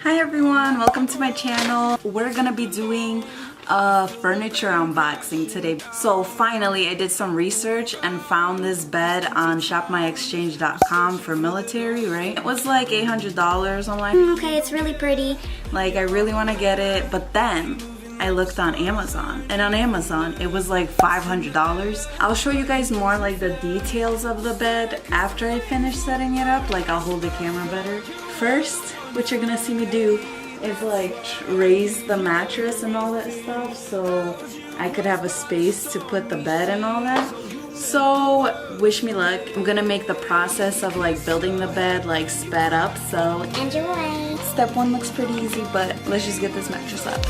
Hi everyone, welcome to my channel. We're gonna be doing a furniture unboxing today. So finally I did some research and found this bed on shopmyexchange.com for military, right? It was like $800. I'm like, okay, it's really pretty. Like I really want to get it, but then I looked on Amazon, and on Amazon it was like $500. I'll show you guys more like the details of the bed after I finish setting it up. Like I'll hold the camera better. First, what you're gonna see me do is like raise the mattress and all that stuff so I could have a space to put the bed and all that. So wish me luck. I'm gonna make the process of like building the bed like sped up, so enjoy. Step one looks pretty easy, but let's just get this mattress up.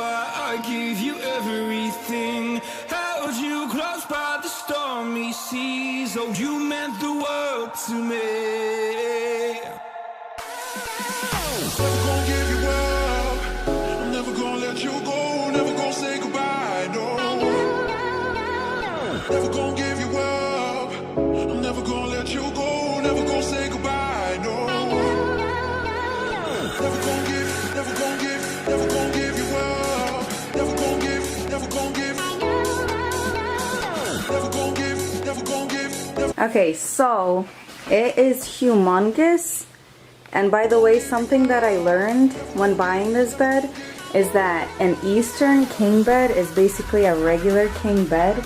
I gave you everything, held you close by the stormy seas. Oh, you meant the world to me. Never gonna give you up, I'm never gonna let you go, never gonna say goodbye, no. Never gonna give you up, I'm never gonna let you go, never gonna say goodbye, no. Never gonna give, never gonna give, never gonna give you up. Never gonna give, never gonna give. Never gonna give, never gonna give. Never. Okay, so it is humongous. And by the way, something that I learned when buying this bed is that an Eastern king bed is basically a regular king bed.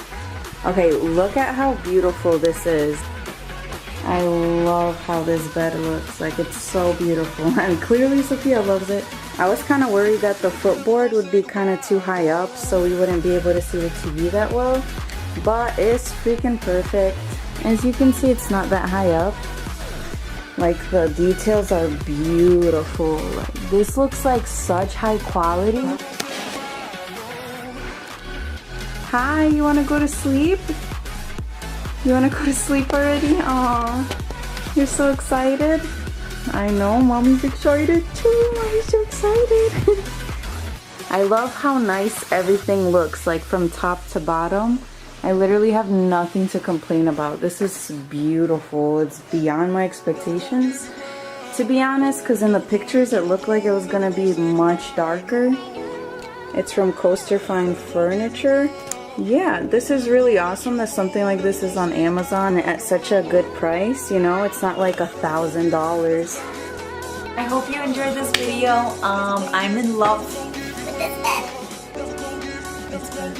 Okay, look at how beautiful this is. I love how this bed looks. Like, it's so beautiful. And clearly Sophia loves it. I was kind of worried that the footboard would be kind of too high up, so we wouldn't be able to see the TV that well. But it's freaking perfect. As you can see, it's not that high up. Like, the details are beautiful. Like, this looks like such high quality. Hi, you want to go to sleep? You want to go to sleep already? Aw, you're so excited. I know, mommy's excited too. Mommy's so excited. I love how nice everything looks, like from top to bottom. I literally have nothing to complain about. This is beautiful. It's beyond my expectations, to be honest, because in the pictures it looked like it was gonna be much darker. It's from Coaster Fine Furniture. Yeah, this is really awesome that something like this is on Amazon at such a good price. You know, it's not like $1,000. I hope you enjoyed this video. I'm in love with this bed. It's good.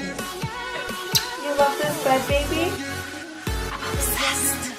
You love this bed, baby? I'm obsessed.